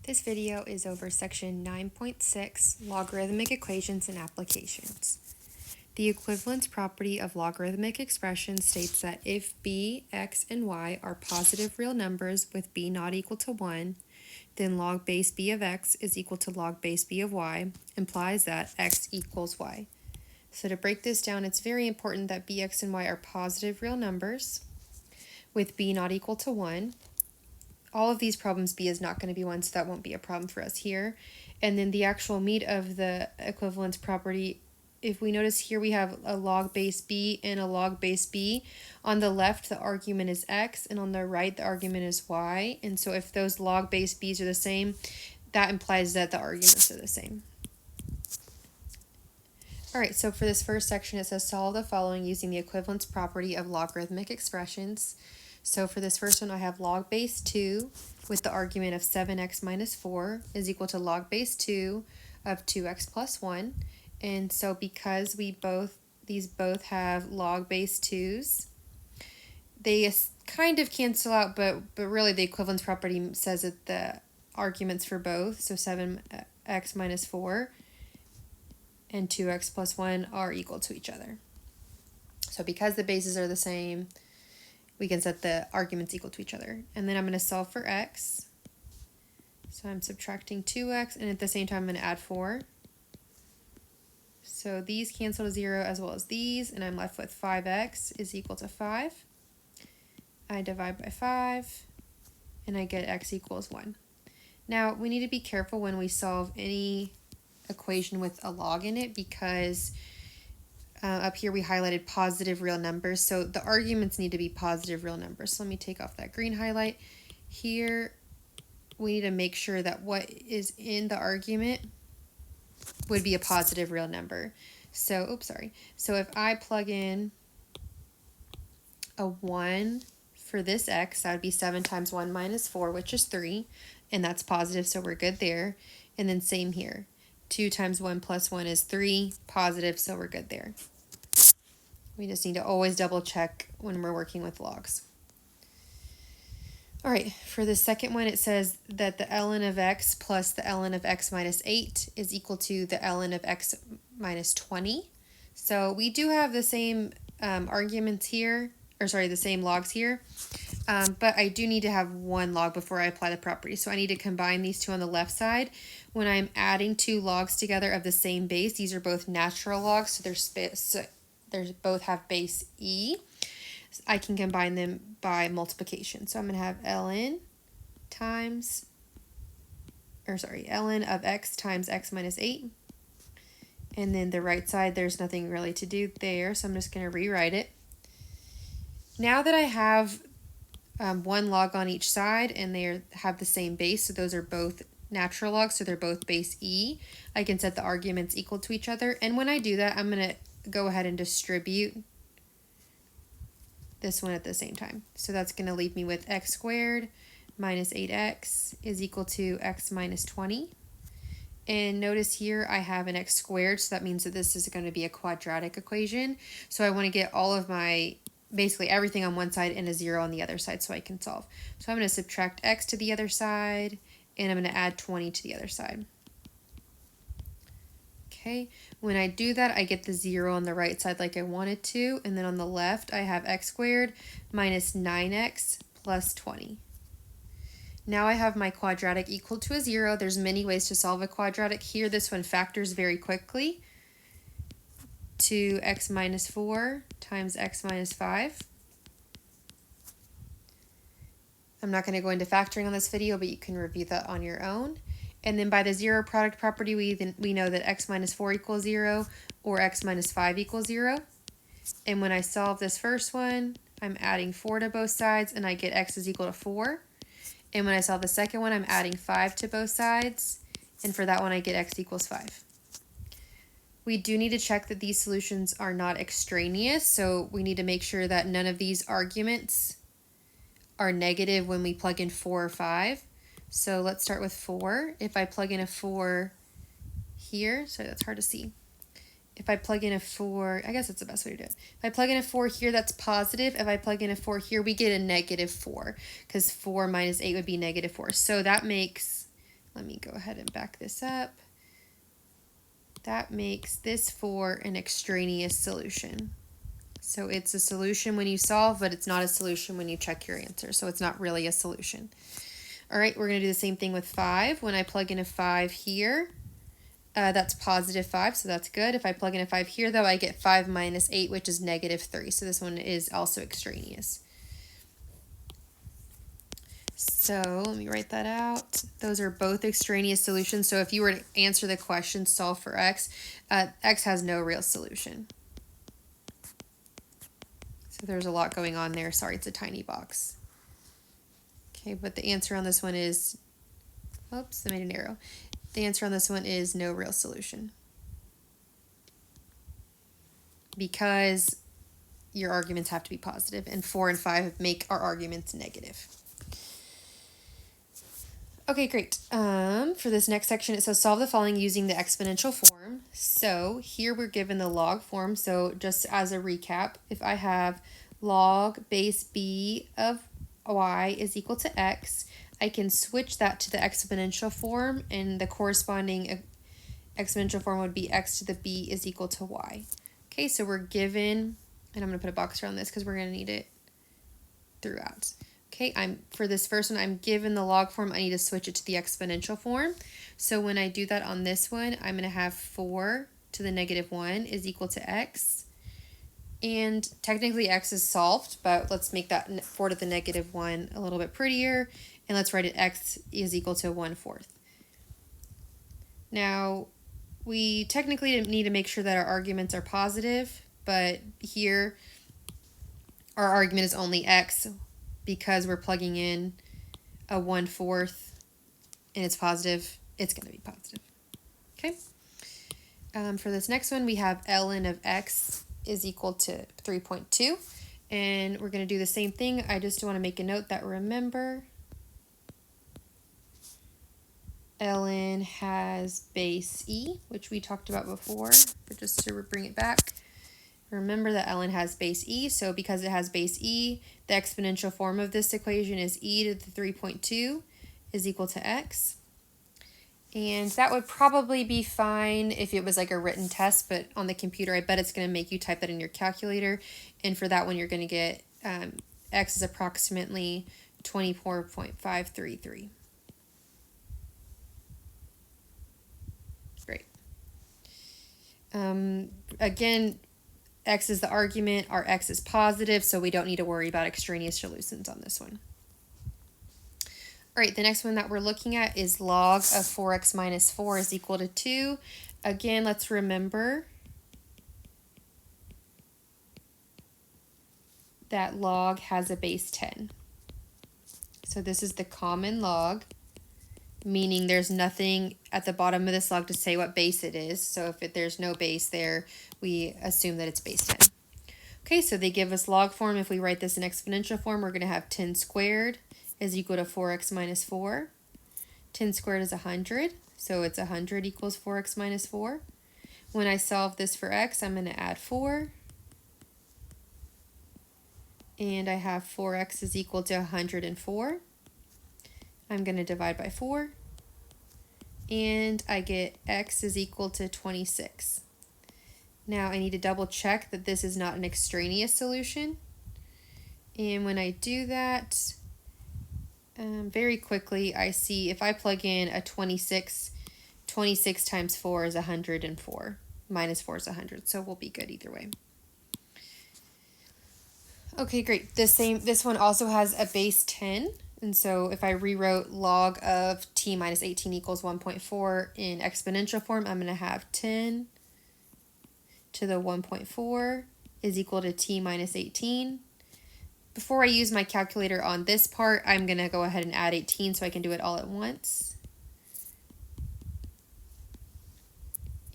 This video is over section 9.6, Logarithmic Equations and Applications. The equivalence property of logarithmic expressions states that if b, x, and y are positive real numbers with b not equal to 1, then log base b of x is equal to log base b of y, implies that x equals y. So to break this down, it's very important that b, x, and y are positive real numbers with b not equal to 1. All of these problems, b is not going to be 1, so that won't be a problem for us here. And then the actual meat of the equivalence property, if we notice here we have a log base b and a log base b. On the left, the argument is x, and on the right, the argument is y. And so if those log base b's are the same, that implies that the arguments are the same. All right, so for this first section, it says solve the following using the equivalence property of logarithmic expressions. So for this first one, I have log base 2 with the argument of 7x minus 4 is equal to log base 2 of 2x plus 1. And so because these both have log base 2's, they kind of cancel out, but really the equivalence property says that the arguments for both, so 7x minus 4 and 2x plus 1 are equal to each other. So because the bases are the same, we can set the arguments equal to each other. And then I'm going to solve for x. So I'm subtracting 2x, and at the same time I'm going to add 4. So these cancel to 0 as well as these, and I'm left with 5x is equal to 5. I divide by 5, and I get x equals 1. Now, we need to be careful when we solve any equation with a log in it, because up here we highlighted positive real numbers, so the arguments need to be positive real numbers. So let me take off that green highlight. Here we need to make sure that what is in the argument would be a positive real number. So, So if I plug in a 1 for this x, that would be 7 times 1 minus 4, which is 3, and that's positive, so we're good there. And then same here. 2 times 1 plus 1 is 3, positive, so we're good there. We just need to always double check when we're working with logs. All right, for the second one, it says that the ln of x plus the ln of x minus 8 is equal to the ln of x minus 20. So we do have the same arguments here, the same logs here, but I do need to have one log before I apply the property. So I need to combine these two on the left side. When I'm adding two logs together of the same base, these are both natural logs, so they both have base e. I can combine them by multiplication. So I'm going to have ln of x times x minus 8. And then the right side, there's nothing really to do there, so I'm just going to rewrite it. Now that I have one log on each side and they have the same base, so those are both natural logs, so they're both base e, I can set the arguments equal to each other. And when I do that, I'm going to go ahead and distribute this one at the same time. So that's going to leave me with x squared minus 8x is equal to x minus 20. And notice here I have an x squared, so that means that this is going to be a quadratic equation. So I want to get all of my, basically everything on one side and a 0 on the other side so I can solve. So I'm going to subtract x to the other side, and I'm going to add 20 to the other side. Okay, when I do that, I get the 0 on the right side like I wanted to, and then on the left, I have x squared minus 9x plus 20. Now I have my quadratic equal to a 0. There's many ways to solve a quadratic. Here, this one factors very quickly to x minus 4 times x minus 5. I'm not going to go into factoring on this video, but you can review that on your own. And then by the zero product property, we know that x minus 4 equals 0 or x minus 5 equals 0. And when I solve this first one, I'm adding 4 to both sides, and I get x is equal to 4. And when I solve the second one, I'm adding 5 to both sides, and for that one, I get x equals 5. We do need to check that these solutions are not extraneous, so we need to make sure that none of these arguments are negative when we plug in 4 or 5. So let's start with 4. If I plug in a 4 here, sorry, that's hard to see. If I plug in a 4, I guess that's the best way to do it. If I plug in a 4 here, that's positive. If I plug in a 4 here, we get a negative 4, because 4 minus 8 would be negative 4. So that makes let me go ahead and back this up. That makes this 4 an extraneous solution. So it's a solution when you solve, but it's not a solution when you check your answer. So it's not really a solution. All right, we're going to do the same thing with 5. When I plug in a 5 here, that's positive 5, so that's good. If I plug in a 5 here, though, I get 5 minus 8, which is negative 3. So this one is also extraneous. So let me write that out. Those are both extraneous solutions. So if you were to answer the question, solve for x, x has no real solution. So there's a lot going on there. Sorry, it's a tiny box. Okay, but the answer on this one is, oops, I made an arrow. The answer on this one is no real solution, because your arguments have to be positive, and 4 and 5 make our arguments negative. Okay, great. For this next section, it says solve the following using the exponential form. So here we're given the log form. So just as a recap, if I have log base b of y is equal to x, I can switch that to the exponential form, and the corresponding exponential form would be x to the b is equal to y. Okay, so we're given, and I'm going to put a box around this because we're going to need it throughout. Okay, for this first one, I'm given the log form. I need to switch it to the exponential form. So when I do that on this one, I'm going to have 4 to the negative 1 is equal to x. And technically x is solved, but let's make that 4 to the negative 1 a little bit prettier. And let's write it x is equal to 1/4. Now, we technically need to make sure that our arguments are positive, but here our argument is only x, because we're plugging in a 1/4 and it's positive, it's going to be positive. Okay. For this next one, we have ln of x is equal to 3.2. And we're going to do the same thing. I just want to make a note that, remember, ln has base e, which we talked about before, but just to bring it back. Remember that ln has base e, so because it has base e, the exponential form of this equation is e to the 3.2 is equal to x. And that would probably be fine if it was like a written test, but on the computer, I bet it's going to make you type that in your calculator. And for that one, you're going to get x is approximately 24.533. Great. Again, x is the argument, our x is positive, so we don't need to worry about extraneous solutions on this one. All right, the next one that we're looking at is log of 4x minus 4 is equal to 2. Again, let's remember that log has a base 10. So this is the common log, meaning there's nothing at the bottom of this log to say what base it is. So if there's no base there, we assume that it's base 10. Okay, so they give us log form. If we write this in exponential form, we're going to have 10 squared is equal to 4x minus 4. 10 squared is 100, so it's 100 equals 4x minus 4. When I solve this for x, I'm going to add 4. And I have 4x is equal to 104. I'm going to divide by 4. And I get x is equal to 26. Now I need to double check that this is not an extraneous solution. And when I do that, very quickly, I see if I plug in a 26, 26 times 4 is 104. Minus 4 is 100, so we'll be good either way. Okay, great. This one also has a base 10. And so if I rewrote log of t minus 18 equals 1.4 in exponential form, I'm going to have 10 to the 1.4 is equal to t minus 18. Before I use my calculator on this part, I'm going to go ahead and add 18 so I can do it all at once.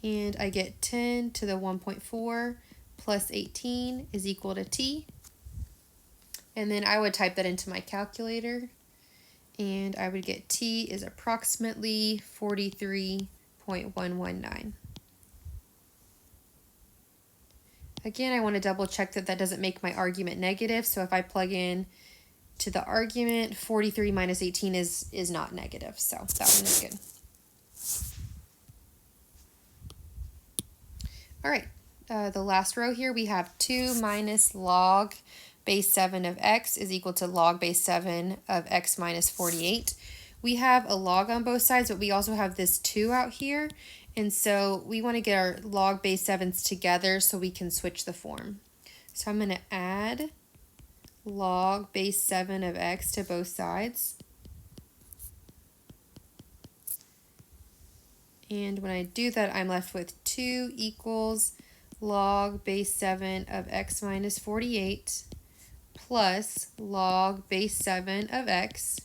And I get 10 to the 1.4 plus 18 is equal to t. And then I would type that into my calculator, and I would get t is approximately 43.119. Again, I want to double check that that doesn't make my argument negative. So if I plug in to the argument. 43 minus 18 is not negative, so that one is good. All right, the last row here, we have 2 minus log base 7 of x is equal to log base 7 of x minus 48. We have a log on both sides, but we also have this 2 out here, and so we want to get our log base 7s together so we can switch the form. So I'm going to add log base 7 of x to both sides. And when I do that, I'm left with 2 equals log base 7 of x minus 48 plus log base 7 of x.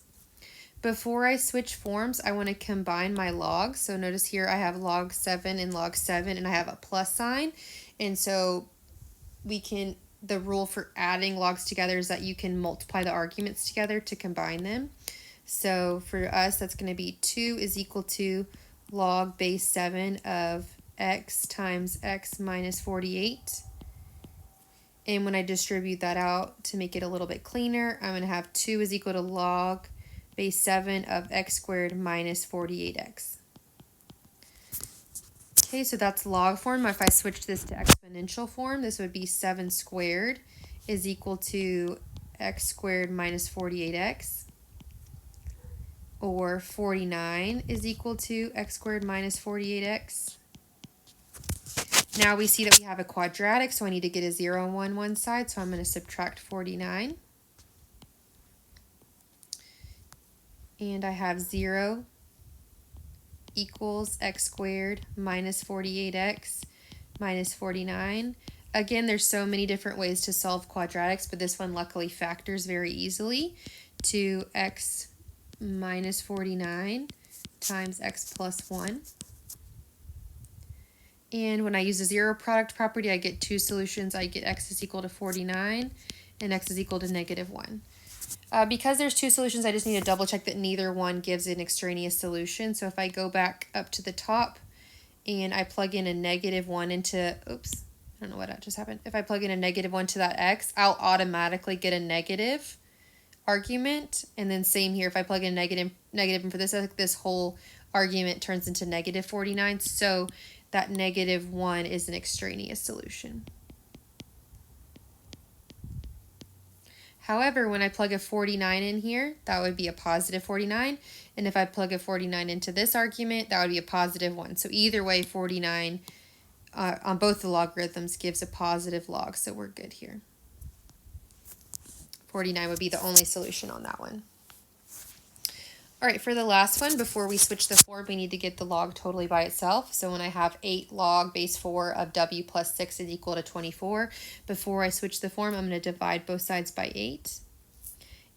Before I switch forms, I want to combine my logs. So notice here I have log 7 and log 7, and I have a plus sign. And so the rule for adding logs together is that you can multiply the arguments together to combine them. So for us, that's going to be 2 is equal to log base 7 of x times x minus 48. And when I distribute that out to make it a little bit cleaner, I'm going to have 2 is equal to log base 7 of x squared minus 48x. Okay, so that's log form. If I switch this to exponential form, this would be 7 squared is equal to x squared minus 48x. Or 49 is equal to x squared minus 48x. Now we see that we have a quadratic, so I need to get a 0 on one side, so I'm going to subtract 49. And I have 0 equals x squared minus 48x minus 49. Again, there's so many different ways to solve quadratics, but this one luckily factors very easily to x minus 49 times x plus 1. And when I use the zero product property, I get two solutions. I get x is equal to 49 and x is equal to -1. Because there's two solutions, I just need to double check that neither one gives an extraneous solution. So if I go back up to the top and I plug in a -1 into, oops, I don't know what just happened. If I plug in a -1 to that x, I'll automatically get a negative argument. And then same here, if I plug in a negative for this whole argument turns into -49. So that -1 is an extraneous solution. However, when I plug a 49 in here, that would be a positive 49. And if I plug a 49 into this argument, that would be a positive 1. So either way, 49 on both the logarithms gives a positive log. So we're good here. 49 would be the only solution on that one. All right, for the last one, before we switch the form, we need to get the log totally by itself. So when I have 8 log base 4 of w plus 6 is equal to 24, before I switch the form, I'm going to divide both sides by 8.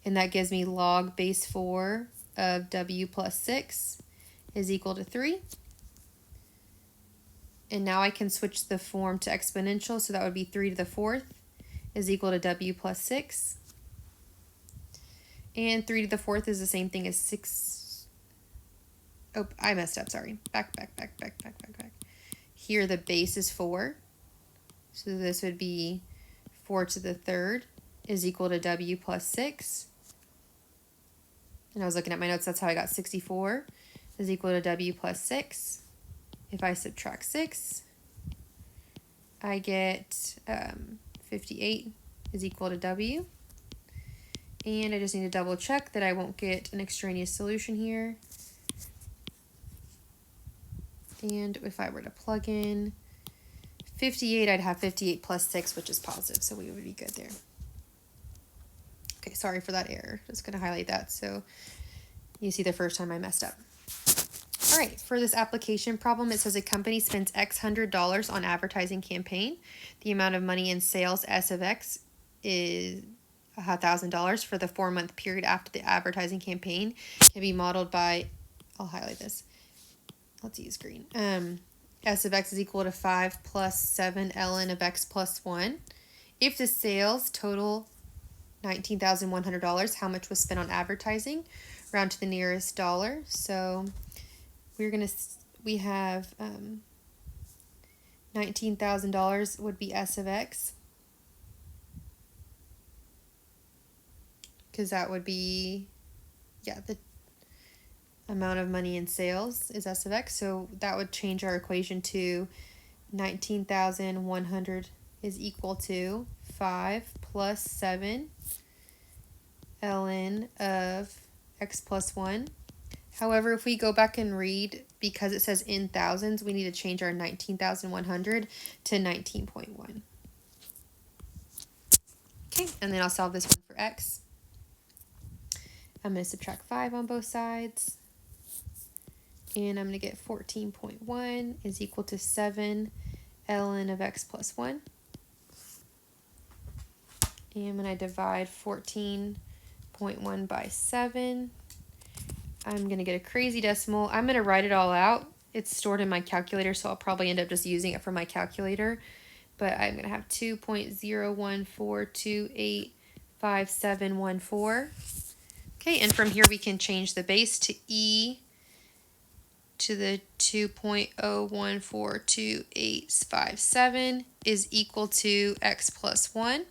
And that gives me log base 4 of w plus 6 is equal to 3. And now I can switch the form to exponential, so that would be 3 to the 4th is equal to w plus 6. And 3 to the 4th is the same thing as 6. Oh, I messed up, sorry. Back. Here the base is 4. So this would be 4 to the 3rd is equal to w plus 6. And I was looking at my notes, that's how I got 64 is equal to w plus 6. If I subtract 6, I get 58 is equal to w. And I just need to double check that I won't get an extraneous solution here. And if I were to plug in 58, I'd have 58 plus 6, which is positive, so we would be good there. Okay, sorry for that error. Just going to highlight that so you see the first time I messed up. All right, for this application problem, it says a company spends X $100 on advertising campaign. The amount of money in sales S of X is $1,000 for the 4-month period after the advertising campaign can be modeled by, I'll highlight this. Let's use green. S of X is equal to 5 plus 7 ln of X plus 1. If the sales total $19,100, how much was spent on advertising? Round to the nearest dollar. So we have $19,000 would be S of X. because that would be, yeah, the amount of money in sales is S of x. So that would change our equation to 19,100 is equal to 5 plus 7 ln of x plus 1. However, if we go back and read, because it says in thousands, we need to change our 19,100 to 19.1. Okay, and then I'll solve this one for x. I'm going to subtract 5 on both sides. And I'm going to get 14.1 is equal to 7 ln of x plus 1. And when I divide 14.1 by 7, I'm going to get a crazy decimal. I'm going to write it all out. It's stored in my calculator, so I'll probably end up just using it for my calculator. But I'm going to have 2.014285714. Okay, and from here we can change the base to e to the 2.0142857 is equal to x plus 1.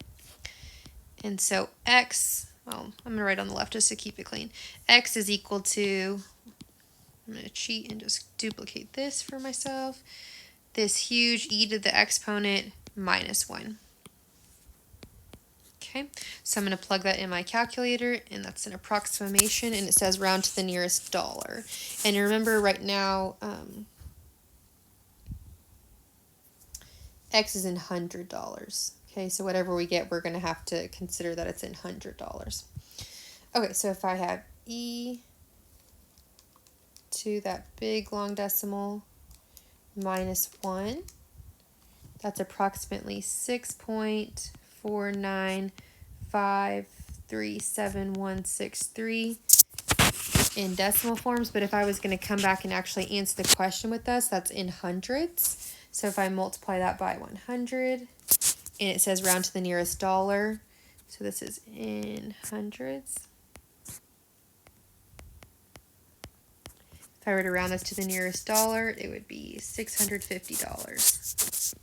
And so x, well, I'm going to write on the left just to keep it clean. X is equal to, I'm going to cheat and just duplicate this for myself. This huge e to the exponent minus 1. Okay, so I'm going to plug that in my calculator, and that's an approximation, and it says round to the nearest dollar. And remember right now, x is in $100. Okay, so whatever we get, we're going to have to consider that it's in $100. Okay, so if I have e to that big long decimal minus 1, that's approximately 6.495376163 in decimal forms. But if I was going to come back and actually answer the question with us, that's in hundreds. So if I multiply that by 100, and it says round to the nearest dollar, so this is in hundreds. If I were to round this to the nearest dollar, it would be $650.